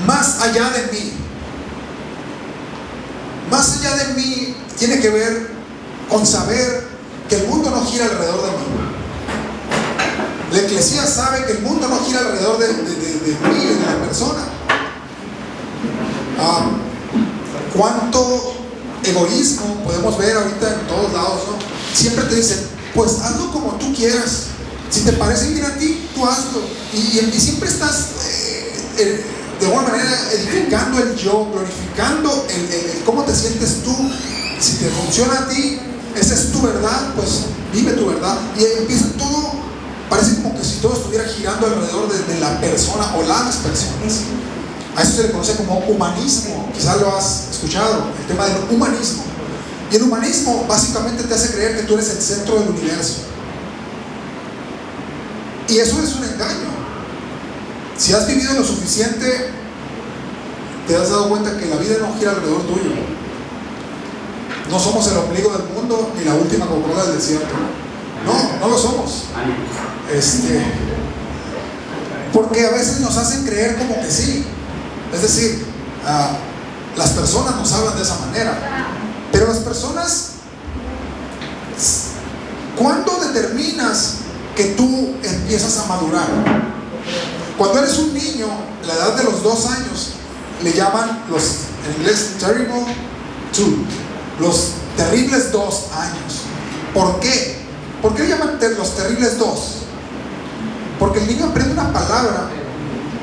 más allá de mí. Más allá de mí tiene que ver con saber que el mundo no gira alrededor de mí. La Eclesía sabe que el mundo no gira alrededor de mí, de la persona. Cuánto egoísmo podemos ver ahorita en todos lados, ¿no? Siempre te dicen, pues hazlo como tú quieras. Si te parece bien a ti, tú hazlo. Y siempre estás de alguna manera edificando el yo, glorificando el cómo te sientes tú. Si te funciona a ti, esa es tu verdad, pues vive tu verdad. Y empieza todo, parece como que si todo estuviera girando alrededor de la persona o las personas. A eso se le conoce como humanismo. Quizás lo has escuchado, el tema del humanismo. Y el humanismo básicamente te hace creer que tú eres el centro del universo. Y eso es un engaño. Si has vivido lo suficiente, te has dado cuenta que la vida no gira alrededor tuyo. No somos el ombligo del mundo ni la última Coca-Cola del desierto. No lo somos. Porque a veces nos hacen creer como que sí. Es decir, las personas nos hablan de esa manera. Pero las personas, ¿cuándo determinas que tú empiezas a madurar? Cuando eres un niño, la edad de los 2 años, le llaman en inglés terrible 2, los terribles 2 años. ¿Por qué? ¿Por qué le llaman los terribles 2? Porque el niño aprende una palabra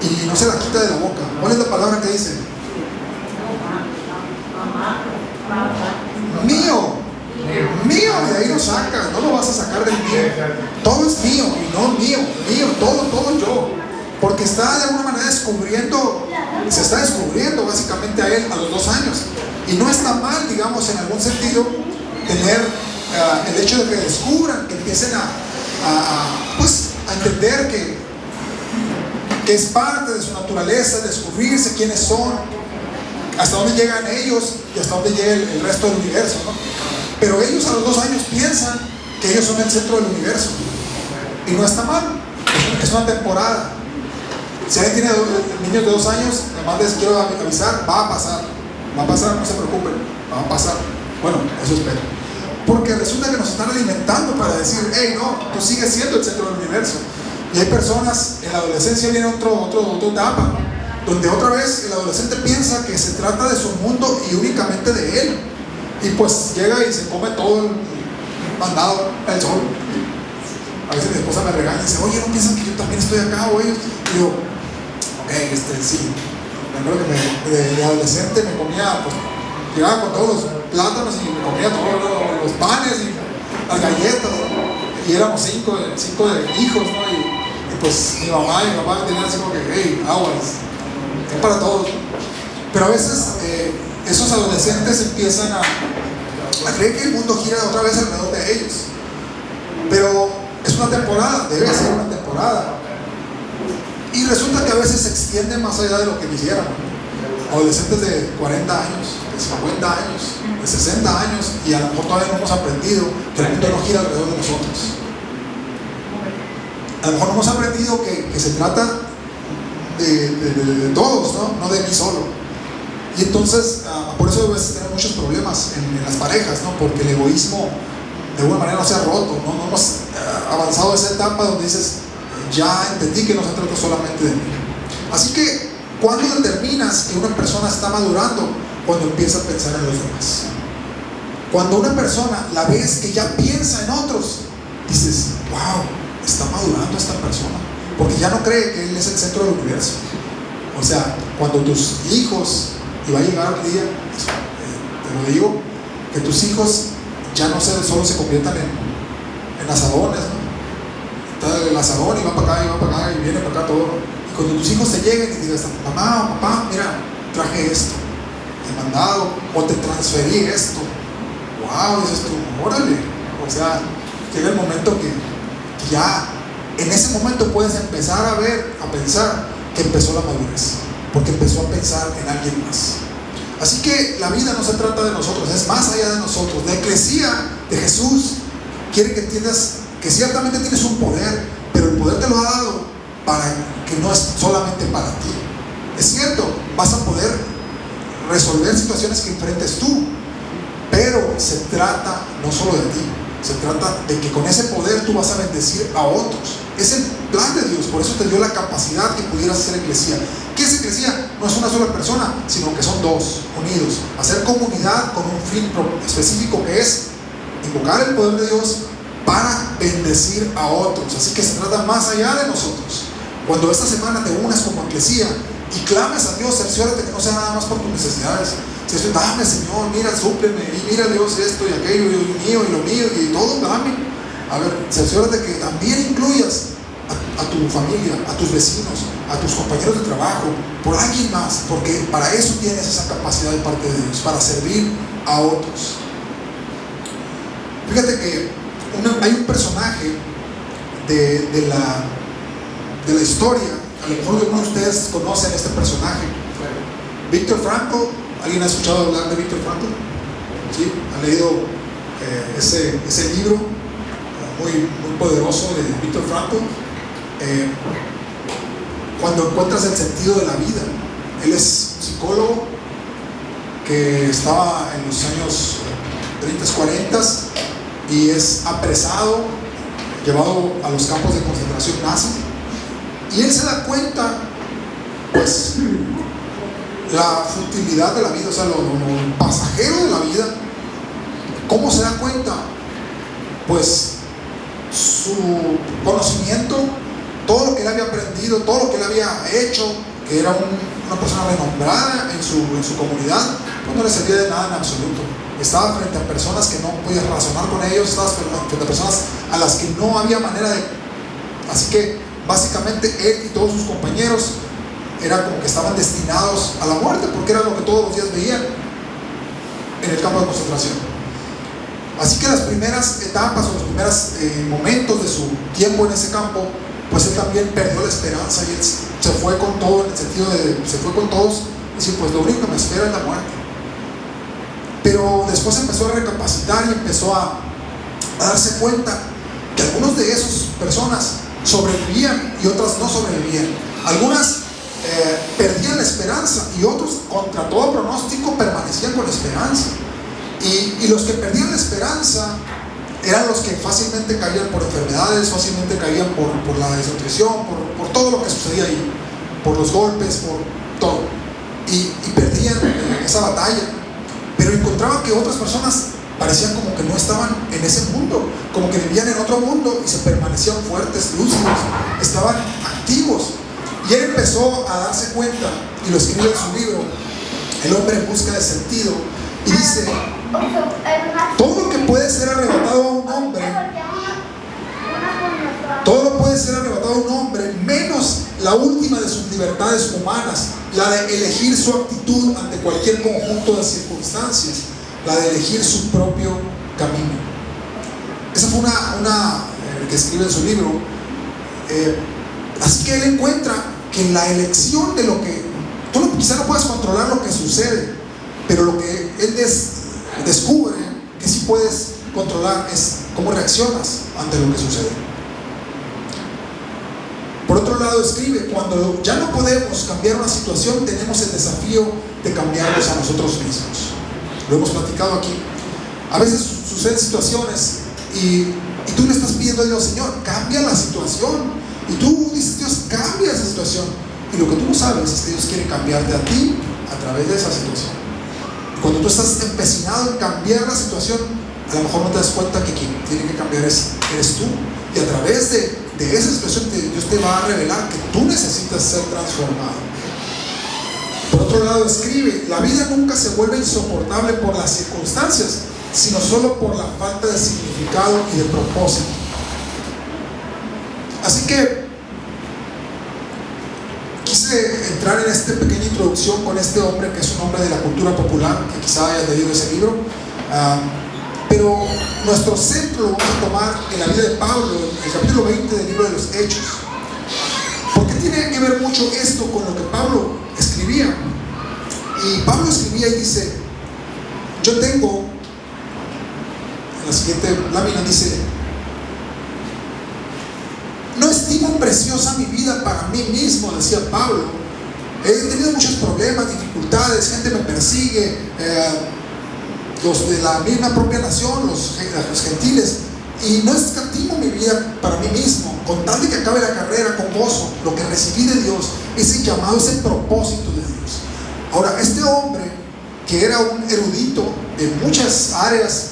y no se la quita de la boca. ¿Cuál es la palabra que dice? Mío. Mío, y de ahí lo sacas, no lo vas a sacar del mío. Todo es mío, y no mío, todo yo. Porque está de alguna manera se está descubriendo básicamente a él a los 2 años. Y no está mal, digamos, en algún sentido, tener el hecho de que descubran, que empiecen a entender que es parte de su naturaleza, descubrirse quiénes son, hasta dónde llegan ellos y hasta dónde llega el resto del universo, ¿no? Pero ellos a los 2 años piensan que ellos son el centro del universo. Y no está mal, es una temporada. Si alguien tiene niños de 2 años, además les quiero avisar, va a pasar, no se preocupen, va a pasar. Bueno, eso espero. Porque resulta que nos están alimentando para decir, hey, no, tú sigues siendo el centro del universo. Y hay personas, en la adolescencia viene otra etapa, ¿no? Donde otra vez el adolescente piensa que se trata de su mundo y únicamente de él. Y pues llega y se come todo el mandado al sol. A veces mi esposa me regaña y dice, oye, ¿no piensan que yo también estoy acá o ellos? Y yo, ok, sí. Me acuerdo que de adolescente me comía, pues, llegaba con todos los plátanos y me comía todos los panes y las galletas, ¿no? Y éramos 5 hijos, ¿no? Y pues mi mamá y mi papá tenían así como que, hey, aguas, es para todos. Pero a veces esos adolescentes empiezan a creer que el mundo gira otra vez alrededor de ellos. Pero es una temporada, debe ser una temporada. Y resulta que a veces se extiende más allá de lo que quisieran. Adolescentes de 40 años, de 50 años, de 60 años, y a lo mejor todavía no hemos aprendido que el mundo no gira alrededor de nosotros. A lo mejor no hemos aprendido que se trata de todos, no de mí solo. Y entonces, por eso a veces tenemos muchos problemas en las parejas, ¿no? Porque el egoísmo de alguna manera no se ha roto, no hemos avanzado a esa etapa donde dices, ya entendí que no se trata solamente de mí. Así que, ¿cuándo determinas que una persona está madurando? Cuando empieza a pensar en los demás. Cuando una persona la ves que ya piensa en otros, dices, wow, está madurando esta persona, porque ya no cree que él es el centro del universo. O sea, cuando tus hijos, y va a llegar un día, te lo digo, que tus hijos ya no solo se conviertan en asadones, ¿no? Está el asadón y va para acá y viene para acá todo. Y cuando tus hijos te lleguen y digas, mamá o papá, mira, traje esto, te he mandado, o te transferí esto. Wow, dices tú, órale. O sea, llega el momento que ya en ese momento puedes empezar a pensar que empezó la madurez, porque empezó a pensar en alguien más. Así que la vida no se trata de nosotros, es más allá de nosotros. La Eclesía de Jesús quiere que entiendas que ciertamente tienes un poder, pero el poder te lo ha dado para que no es solamente para ti. Es cierto, vas a poder resolver situaciones que enfrentes tú. Pero se trata no solo de ti, se trata de que con ese poder tú vas a bendecir a otros. Es el plan de Dios, por eso te dio la capacidad que pudieras hacer eclesía. ¿Qué es eclesía? No es una sola persona, sino que son dos, unidos. Hacer comunidad con un fin específico, que es invocar el poder de Dios para bendecir a otros. Así que se trata más allá de nosotros. Cuando esta semana te unas como eclesía y clames a Dios, cerciórate que no sea nada más por tus necesidades. Dame, Señor, mira, súpleme, y mira, Dios, esto y aquello, y lo mío, y todo, dame. A ver, cerciórate que también incluyas a tu familia, a tus vecinos, a tus compañeros de trabajo, por alguien más, porque para eso tienes esa capacidad de parte de Dios, para servir a otros. Fíjate que hay un personaje de la historia, a lo mejor algunos de ustedes conocen este personaje, Víctor Frankl. ¿Alguien ha escuchado hablar de Víctor Frankl? ¿Sí? ¿Han leído ese libro muy poderoso de Víctor Frankl? Cuando encuentras el sentido de la vida. Él es un psicólogo que estaba en los años 30, 40 y es apresado, llevado a los campos de concentración nazi, y él se da cuenta, pues, la futilidad de la vida, o sea, lo pasajero de la vida. ¿Cómo se da cuenta? Pues su conocimiento, todo lo que él había aprendido, todo lo que él había hecho, que era una persona renombrada en su comunidad, pues no le servía de nada en absoluto. Estaba frente a personas que no podías razonar con ellos, estaba frente a personas a las que no había manera de... Así que básicamente él y todos sus compañeros era como que estaban destinados a la muerte, porque era lo que todos los días veían en el campo de concentración. Así que las primeras etapas o los primeros momentos de su tiempo en ese campo, pues él también perdió la esperanza y él se fue con todo, en el sentido de, se fue con todos, y decir, pues lo único que me espera es la muerte. Pero después empezó a recapacitar y empezó a darse cuenta que algunos de esas personas sobrevivían y otras no sobrevivían. Algunas perdían la esperanza y otros, contra todo pronóstico, permanecían con la esperanza. Y los que perdían la esperanza eran los que fácilmente caían por enfermedades, fácilmente caían por la desnutrición, por todo lo que sucedía ahí, por los golpes, por todo. Y perdían esa batalla. Pero encontraban que otras personas parecían como que no estaban en ese mundo, como que vivían en otro mundo y se permanecían fuertes, lúcidos, estaban activos. Y él empezó a darse cuenta, y lo escribe en su libro, El hombre en busca de sentido, y dice: todo lo que puede ser arrebatado a un hombre, todo puede ser arrebatado a un hombre, menos la última de sus libertades humanas, la de elegir su actitud ante cualquier conjunto de circunstancias, la de elegir su propio camino. Esa fue una que escribe en su libro. Así que él encuentra que en la elección de lo que tú quizá no puedes controlar lo que sucede, pero lo que él descubre que sí puedes controlar es cómo reaccionas ante lo que sucede. Por otro lado, escribe: cuando ya no podemos cambiar una situación, tenemos el desafío de cambiarnos a nosotros mismos. Lo hemos platicado aquí. A veces suceden situaciones y tú le estás pidiendo a Dios: Señor, cambia la situación. Y tú dices: Dios, cambia esa situación. Y lo que tú no sabes es que Dios quiere cambiarte a ti a través de esa situación. Y cuando tú estás empecinado en cambiar la situación, a lo mejor no te das cuenta que quien tiene que cambiar eres tú. Y a través de esa situación Dios te va a revelar que tú necesitas ser transformado. Por otro lado, escribe: la vida nunca se vuelve insoportable por las circunstancias, sino solo por la falta de significado y de propósito. Así que quise entrar en esta pequeña introducción con este hombre que es un hombre de la cultura popular, que quizá hayas leído ese libro, pero nuestro centro lo vamos a tomar en la vida de Pablo, en el capítulo 20 del libro de los Hechos. ¿Por qué tiene que ver mucho esto con lo que Pablo escribía? Y Pablo escribía y dice: yo tengo, en la siguiente lámina dice: no estimo preciosa mi vida para mí mismo, decía Pablo, he tenido muchos problemas, dificultades, gente me persigue, los de la misma propia nación, los gentiles, y no escatimo mi vida para mí mismo, con tal de que acabe la carrera con gozo, lo que recibí de Dios, ese llamado, ese propósito de Dios. Ahora, este hombre, que era un erudito de muchas áreas,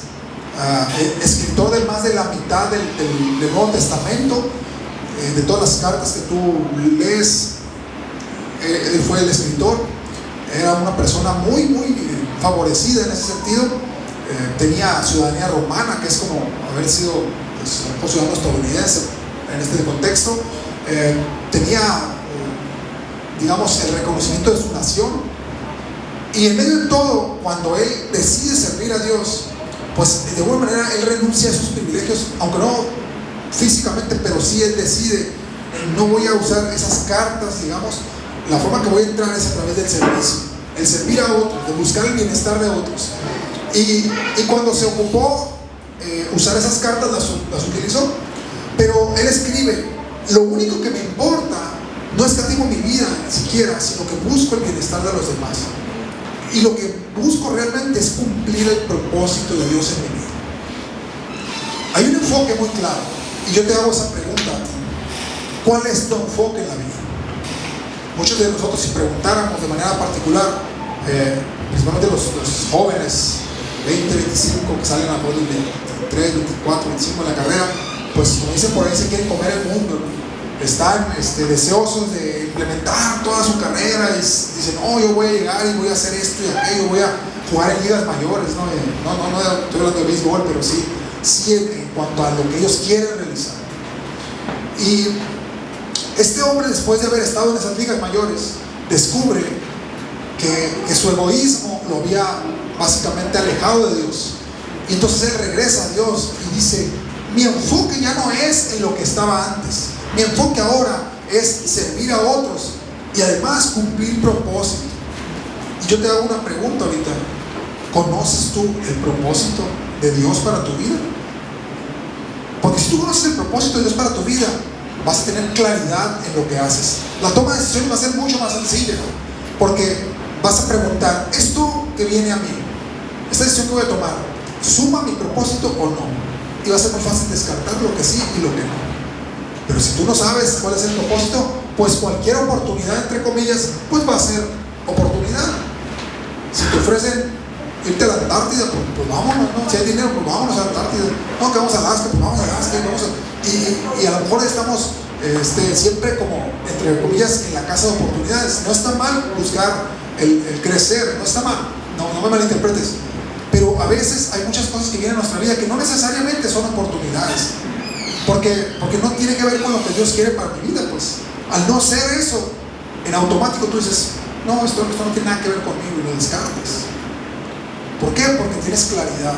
escritor de más de la mitad del Nuevo Testamento, de todas las cartas que tú lees, él fue el escritor, era una persona muy favorecida en ese sentido, tenía ciudadanía romana, que es como haber sido pues, ciudadano estadounidense en este contexto, tenía digamos el reconocimiento de su nación, y en medio de todo, cuando él decide servir a Dios, pues de alguna manera él renuncia a sus privilegios, aunque no físicamente, pero sí él decide: no voy a usar esas cartas, digamos, la forma que voy a entrar es a través del servicio, el servir a otros, de buscar el bienestar de otros. Y cuando se ocupó usar esas cartas, las utilizó, pero él escribe: lo único que me importa no escatimo mi vida siquiera, sino que busco el bienestar de los demás, y lo que busco realmente es cumplir el propósito de Dios en mi vida. Hay un enfoque muy claro, y yo te hago esa pregunta a ti: ¿cuál es tu enfoque en la vida? Muchos de nosotros, si preguntáramos de manera particular, principalmente los jóvenes 20, 25 que salen a los 23, 24, 25 en la carrera, pues como dicen por ahí, se quieren comer el mundo, ¿no? Están deseosos de implementar toda su carrera y dicen: oh, yo voy a llegar y voy a hacer esto y aquello, voy a jugar en ligas mayores, no estoy hablando de béisbol, pero sí en cuanto a lo que ellos quieren realizar. Y este hombre, después de haber estado en esas ligas mayores, descubre que su egoísmo lo había básicamente alejado de Dios, y entonces él regresa a Dios y dice: mi enfoque ya no es en lo que estaba antes, mi enfoque ahora es servir a otros y además cumplir propósito. Y yo te hago una pregunta ahorita: ¿conoces tú el propósito de Dios para tu vida? Porque si tú conoces el propósito de Dios para tu vida, vas a tener claridad en lo que haces. La toma de decisiones va a ser mucho más sencilla, porque vas a preguntar: ¿esto que viene a mí, esta decisión que voy a tomar, suma mi propósito o no? Y va a ser muy fácil descartar lo que sí y lo que no. Pero si tú no sabes cuál es el propósito, pues cualquier oportunidad, entre comillas, pues va a ser oportunidad. Si te ofrecen irte a la Antártida, pues vámonos, ¿no? Si hay dinero, pues vámonos a la Antártida. No, que vamos a Alaska, pues vamos a Alaska, y a lo mejor estamos siempre como, entre comillas, en la casa de oportunidades. No está mal buscar el crecer, no está mal, no me malinterpretes, pero a veces hay muchas cosas que vienen a nuestra vida que no necesariamente son oportunidades, porque no tiene que ver con lo que Dios quiere para mi vida. Pues al no ser eso, en automático tú dices: no, esto no tiene nada que ver conmigo, y lo descartas. ¿Por qué? Porque tienes claridad.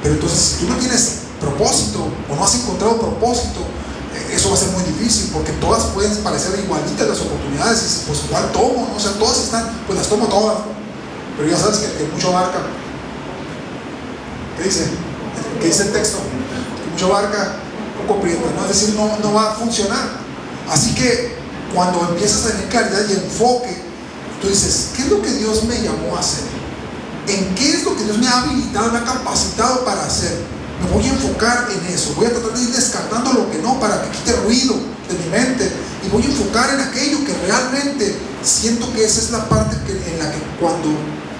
Pero entonces, si tú no tienes propósito o no has encontrado propósito, eso va a ser muy difícil, porque todas pueden parecer igualitas las oportunidades, y pues ¿cuál tomo? ¿No? O sea, todas están, pues las tomo todas, pero ya sabes que mucho abarca. ¿Qué dice? ¿Qué dice el texto? Que mucho abarca, poco aprieta, ¿no? Es decir, no va a funcionar. Así que cuando empiezas a tener claridad y enfoque, tú dices: ¿qué es lo que Dios me llamó a hacer? ¿En qué es lo que Dios me ha habilitado, me ha capacitado para hacer? Me voy a enfocar en eso. Voy a tratar de ir descartando lo que no, para que quite ruido de mi mente, y voy a enfocar en aquello que realmente siento que esa es la parte en la que cuando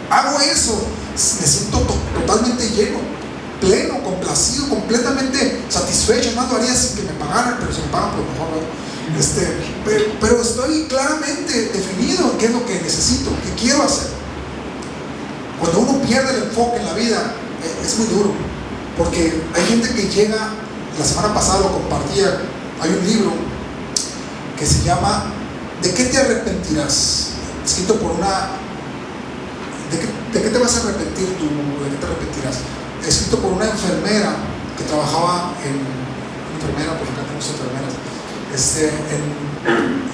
hago eso me siento totalmente lleno, pleno, complacido, completamente satisfecho. Más lo haría sin que me pagaran, pero si me pagan, pues mejor no. Pero estoy claramente definido en qué es lo que necesito, qué quiero hacer. Cuando uno pierde el enfoque en la vida, es muy duro, porque hay gente que llega, la semana pasada lo compartía, hay un libro que se llama ¿De qué te arrepentirás? Escrito por ¿de qué te vas a arrepentir tú? ¿De qué te arrepentirás? Escrito por una enfermera que trabajaba por acá tenemos enfermeras,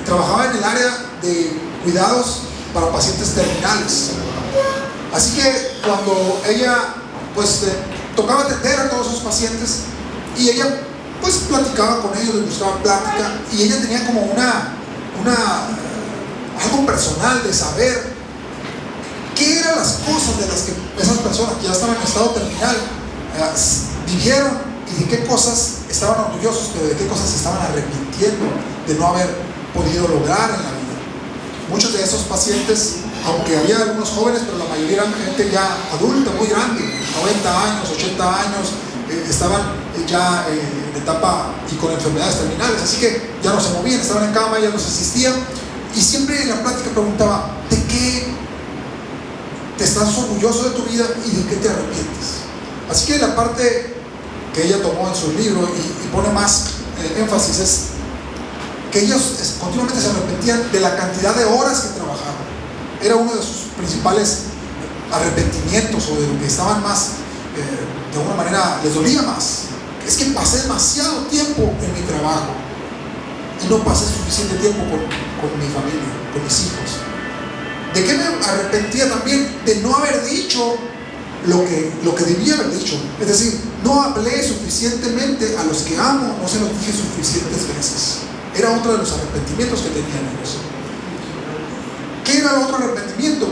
trabajaba en el área de cuidados para pacientes terminales. Así que cuando ella pues tocaba atender a todos esos pacientes, y ella pues platicaba con ellos, les gustaba plática, y ella tenía como una algo personal de saber qué eran las cosas de las que esas personas que ya estaban en estado terminal vivieron, y de qué cosas estaban orgullosos, pero de qué cosas se estaban arrepintiendo de no haber podido lograr en la vida. Muchos de esos pacientes, aunque había algunos jóvenes, pero la mayoría eran gente ya adulta, muy grande, 90 años, 80 años, estaban ya en etapa y con enfermedades terminales, así que ya no se movían, estaban en cama, ya no se asistían, y siempre en la plática preguntaba: ¿de qué te estás orgulloso de tu vida y de qué te arrepientes? Así que la parte que ella tomó en su libro y pone más énfasis es que ellos continuamente se arrepentían de la cantidad de horas que trabajaban. Era uno de sus principales arrepentimientos, o de lo que estaban más, de alguna manera les dolía más. Es que pasé demasiado tiempo en mi trabajo y no pasé suficiente tiempo con mi familia, con mis hijos. ¿De qué me arrepentía también? De no haber dicho lo que debía haber dicho. Es decir, no hablé suficientemente a los que amo, no se los dije suficientes veces. Era otro de los arrepentimientos que tenían ellos. ¿Qué era el otro arrepentimiento?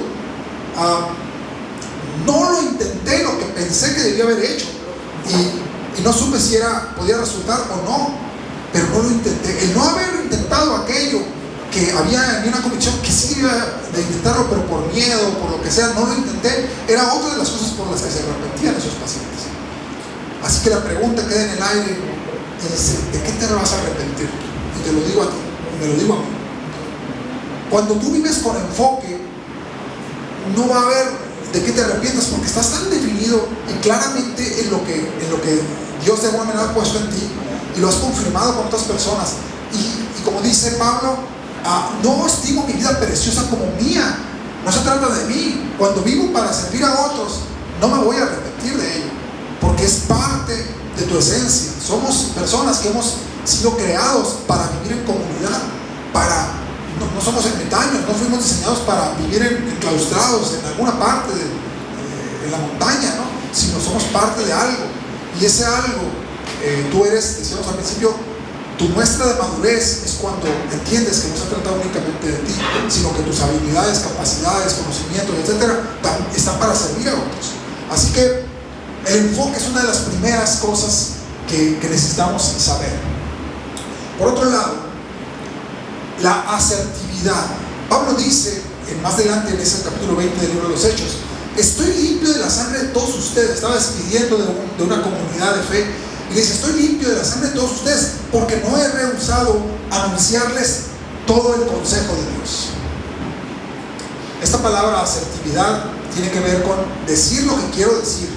No lo intenté lo que pensé que debía haber hecho, y no supe si podía resultar o no, pero no lo intenté. El no haber intentado aquello que había en mí una convicción que sí iba de intentarlo, pero por miedo, por lo que sea, no lo intenté, era otra de las cosas por las que se arrepentían esos pacientes. Así que la pregunta queda en el aire, es: ¿de qué te vas a arrepentir? Y te lo digo a ti, me lo digo a mí. Cuando tú vives con enfoque, no va a haber de qué te arrepientas, porque estás tan definido y claramente en lo que Dios de alguna manera ha puesto en ti, y lo has confirmado con otras personas. Y como dice Pablo, no estimo mi vida preciosa como mía. No se trata de mí. Cuando vivo para servir a otros, no me voy a arrepentir de ello, porque es parte de tu esencia. Somos personas que hemos sido creados para vivir en comunidad, no somos ermitaños, no fuimos diseñados para vivir enclaustrados en alguna parte en la montaña, ¿no? Sino somos parte de algo, y ese algo, tú eres, decíamos al principio, tu muestra de madurez es cuando entiendes que no se trata únicamente de ti, sino que tus habilidades, capacidades, conocimientos, etcétera, están para servir a otros. Así que el enfoque es una de las primeras cosas que necesitamos saber. Por otro lado, la asertividad. Pablo dice más adelante en ese capítulo 20 del libro de los Hechos: estoy limpio de la sangre de todos ustedes. Estaba despidiendo de una comunidad de fe, y dice: estoy limpio de la sangre de todos ustedes, porque no he rehusado anunciarles todo el consejo de Dios. Esta palabra asertividad tiene que ver con decir lo que quiero decir.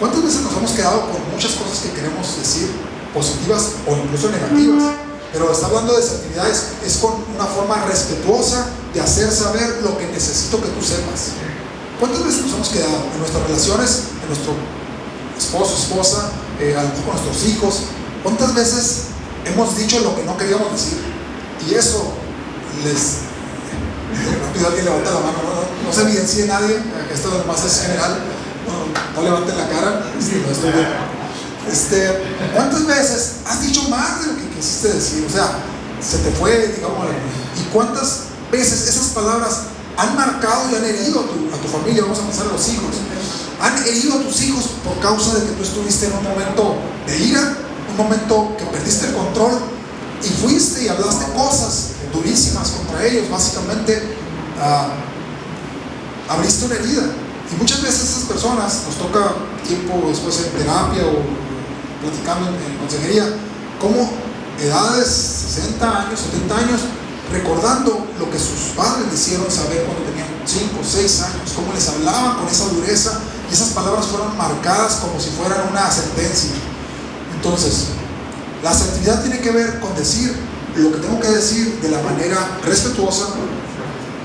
¿Cuántas veces nos hemos quedado con muchas cosas que queremos decir, positivas o incluso negativas? Pero está hablando de asertividad, es con una forma respetuosa de hacer saber lo que necesito que tú sepas. ¿Cuántas veces nos hemos quedado en nuestras relaciones, en nuestro esposo, esposa, a lo mejor con nuestros hijos? ¿Cuántas veces hemos dicho lo que no queríamos decir? Y eso rápido alguien levanta la mano, no se evidencie nadie, esto además es general, no levanten la cara, no estoy bien. ¿Cuántas veces has dicho más de lo que quisiste decir? O sea, se te fue, digamos, y cuántas veces esas palabras han marcado y han herido a tu familia. Vamos a pensar en los hijos. Han herido a tus hijos por causa de que tú estuviste en un momento de ira, un momento que perdiste el control y fuiste y hablaste cosas durísimas contra ellos. Básicamente abriste una herida. Y muchas veces esas personas, nos toca tiempo después en terapia o platicando en consejería, como edades 60 años, 70 años, recordando lo que sus padres le hicieron saber cuando tenían 5 o 6 años, cómo les hablaban con esa dureza, y esas palabras fueron marcadas como si fueran una sentencia. Entonces, la asertividad tiene que ver con decir lo que tengo que decir de la manera respetuosa,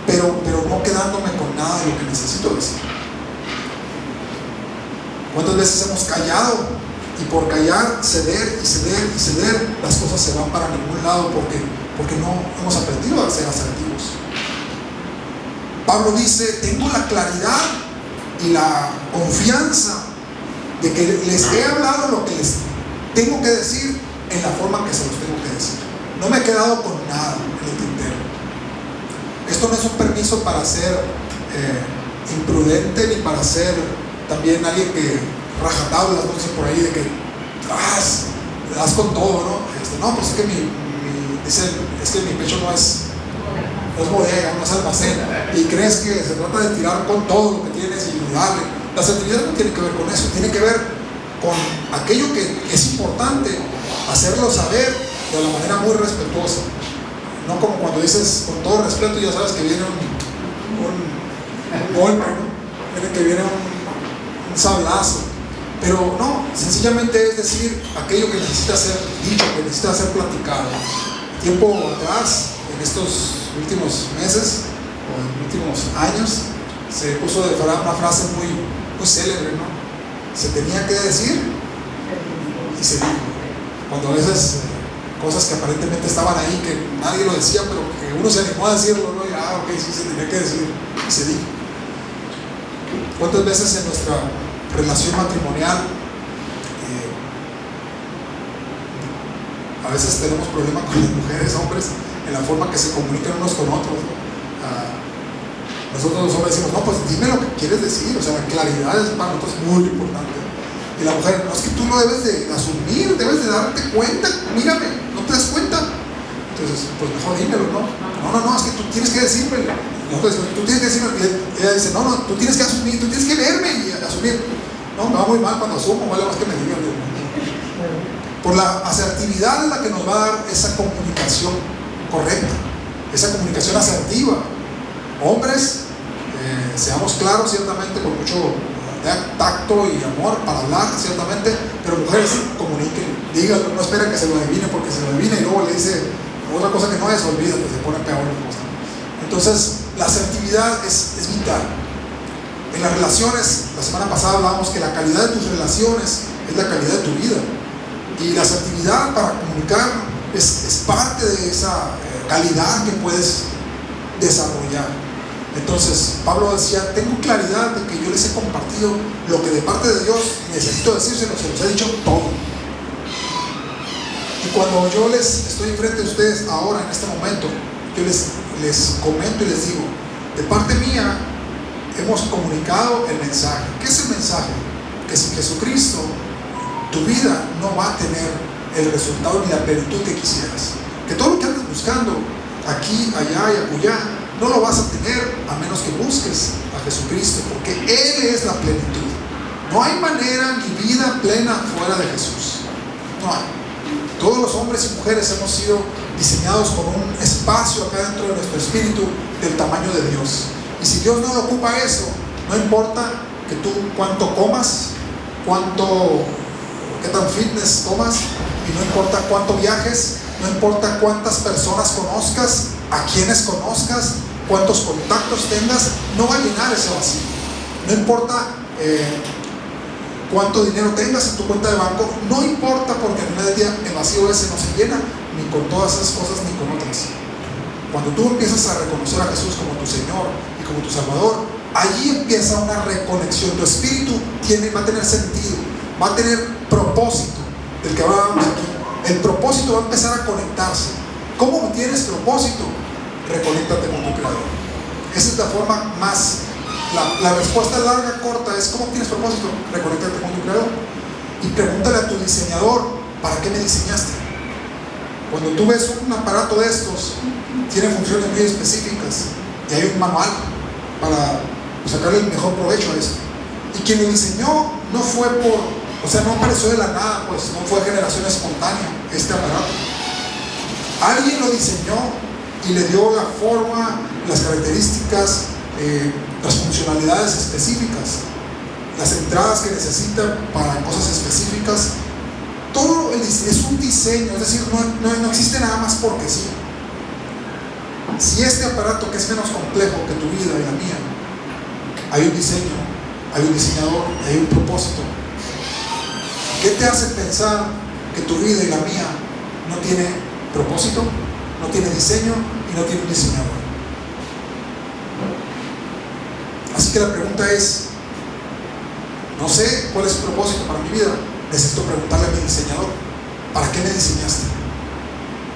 pero no quedándome con nada de lo que necesito decir. ¿Cuántas veces hemos callado? Y por callar, ceder y ceder y ceder, las cosas se van para ningún lado porque no hemos aprendido a ser asertivos. Pablo dice: tengo la claridad y la confianza de que les he hablado lo que les tengo que decir en la forma que se los tengo que decir. No me he quedado con nada en el tintero. Esto no es un permiso para ser imprudente, ni para ser también alguien que raja tablas, no sé, por ahí de que le das con todo, ¿no? No, pues es que dicen, es que mi pecho no es bodega, no es almacén, y crees que se trata de tirar con todo lo que tienes y darle. La asertividad no tiene que ver con eso, tiene que ver con aquello que es importante, hacerlo saber de una manera muy respetuosa. No como cuando dices con todo respeto y ya sabes que viene un golpe, ¿no? Que viene un sablazo. Pero no, sencillamente es decir aquello que necesita ser dicho, que necesita ser platicado. Tiempo atrás, en estos últimos meses o en últimos años, se puso de una frase muy célebre, ¿no? Se tenía que decir y se dijo. Cuando a veces cosas que aparentemente estaban ahí, que nadie lo decía, pero que uno se animó a decirlo, ¿no? Y ok, sí, se tenía que decir y se dijo. ¿Cuántas veces en nuestra relación matrimonial a veces tenemos problemas con las mujeres, hombres, en la forma que se comunican unos con otros, ¿no? Nosotros los hombres decimos, no, pues dime lo que quieres decir, o sea, la claridad es para nosotros muy importante. Y la mujer, no, es que tú lo debes de asumir, debes de darte cuenta, mírame, no te das cuenta. Entonces, pues mejor dímelo, ¿no? No, es que tú tienes que decirme. Nosotros decimos, tú tienes que decirme. Y ella dice, no, tú tienes que asumir, tú tienes que verme y asumir. No, me va muy mal cuando asumo, vale más que me digan. Por la asertividad es la que nos va a dar esa comunicación correcta, esa comunicación asertiva. Hombres, seamos claros ciertamente, con mucho tacto y amor para hablar ciertamente, pero mujeres comuniquen, díganlo, no esperen que se lo adivine, porque se lo adivina y luego le dice otra cosa que no es, olvídate, se pone peor la cosa. Entonces la asertividad es vital en las relaciones. La semana pasada hablábamos que la calidad de tus relaciones es la calidad de tu vida, y la asertividad para comunicar es parte de esa calidad que puedes desarrollar. Entonces Pablo decía, tengo claridad de que yo les he compartido lo que de parte de Dios necesito decírselo, se los he dicho todo. Y cuando yo les estoy enfrente de ustedes ahora, en este momento, yo les comento y les digo, de parte mía hemos comunicado el mensaje. ¿Qué es el mensaje? Que sin Jesucristo tu vida no va a tener el resultado ni la plenitud que quisieras. Que todo lo que andas buscando aquí, allá y acullá, no lo vas a tener a menos que busques a Jesucristo, porque Él es la plenitud. No hay manera ni vida plena fuera de Jesús. No hay. Todos los hombres y mujeres hemos sido diseñados con un espacio acá dentro de nuestro espíritu del tamaño de Dios. Y si Dios no ocupa eso, no importa que tú cuánto comas, qué tan fitness comas, y no importa cuánto viajes, no importa cuántas personas conozcas, a quienes conozcas, cuántos contactos tengas, no va a llenar ese vacío. No importa cuánto dinero tengas en tu cuenta de banco, no importa, porque al final del día el vacío ese no se llena ni con todas esas cosas ni con otras. Cuando tú empiezas a reconocer a Jesús como tu Señor y como tu Salvador, allí empieza una reconexión. Tu espíritu va a tener sentido, va a tener propósito, del que hablábamos aquí. El propósito va a empezar a conectarse. ¿Cómo tienes propósito? Reconéctate con tu Creador. Esa es la forma más. La respuesta larga, corta, es ¿cómo tienes propósito? Reconéctate con tu Creador. Y pregúntale a tu diseñador, ¿para qué me diseñaste? Cuando tú ves un aparato de estos, tiene funciones muy específicas y hay un manual para sacarle el mejor provecho a eso. Y quien lo diseñó no fue no apareció de la nada, pues no fue generación espontánea este aparato. Alguien lo diseñó y le dio la forma, las características, las funcionalidades específicas, las entradas que necesita para cosas específicas. Todo es un diseño, es decir, no existe nada más porque sí. Si este aparato, que es menos complejo que tu vida y la mía, hay un diseño, hay un diseñador, hay un propósito. ¿Qué te hace pensar que tu vida y la mía no tiene propósito, no tiene diseño y no tiene un diseñador? Así que la pregunta es, no sé cuál es su propósito para mi vida, necesito preguntarle a mi diseñador, ¿para qué me diseñaste?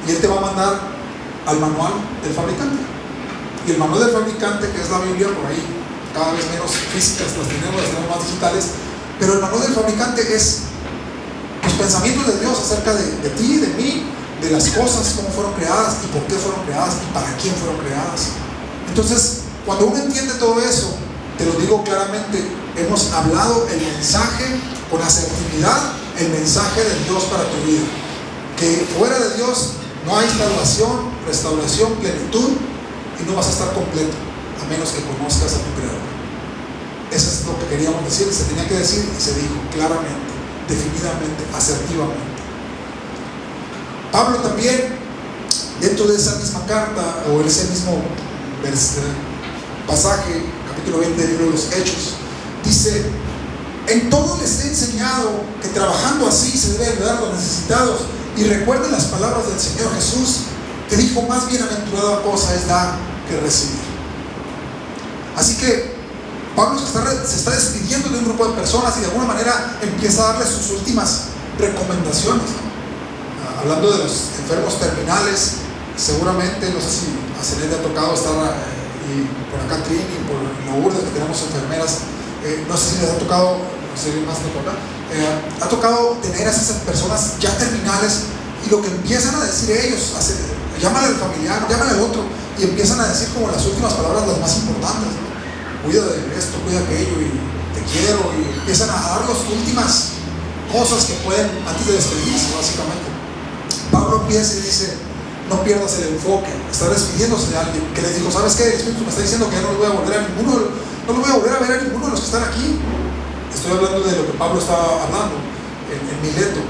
Y él te va a mandar al manual del fabricante. Y el manual del fabricante, que es la Biblia, por ahí, cada vez menos físicas las tenemos más digitales, pero el manual del fabricante es los pensamientos de Dios acerca de ti, de mí, de las cosas, cómo fueron creadas y por qué fueron creadas y para quién fueron creadas. Entonces, cuando uno entiende todo eso, te lo digo claramente, hemos hablado el mensaje con asertividad, el mensaje de Dios para tu vida. Que fuera de Dios no hay salvación, restauración, plenitud, y no vas a estar completo a menos que conozcas a tu Creador. Eso es lo que queríamos decir, se tenía que decir y se dijo claramente, definidamente, asertivamente. Pablo también, dentro de esa misma carta o ese mismo pasaje, capítulo 20 del libro de los Hechos, dice: en todo les he enseñado que trabajando así se debe ayudar a los necesitados, y recuerden las palabras del Señor Jesús, que dijo: más bienaventurada cosa es dar que recibir. Así que Pablo se está despidiendo de un grupo de personas y de alguna manera empieza a darles sus últimas recomendaciones, ¿no? Hablando de los enfermos terminales, seguramente, no sé si a Celine le ha tocado estar, y por acá Trini y por Lourdes, que tenemos enfermeras, no sé si les ha tocado, no sé más de por acá, ha tocado tener a esas personas ya terminales, y lo que empiezan a decir ellos, llámale al familiar, llámale al otro, y empiezan a decir como las últimas palabras, las más importantes, ¿no? Cuida de esto, cuida de aquello, y te quiero, y empiezan a dar las últimas cosas que pueden antes de despedirse, básicamente. Pablo empieza y dice: no pierdas el enfoque. Está despidiéndose de alguien que les dijo: ¿sabes qué? El Espíritu me está diciendo que ya no lo voy a volver a ninguno, no lo voy a volver a ver a ninguno de los que están aquí. Estoy hablando de lo que Pablo estaba hablando en Mileto.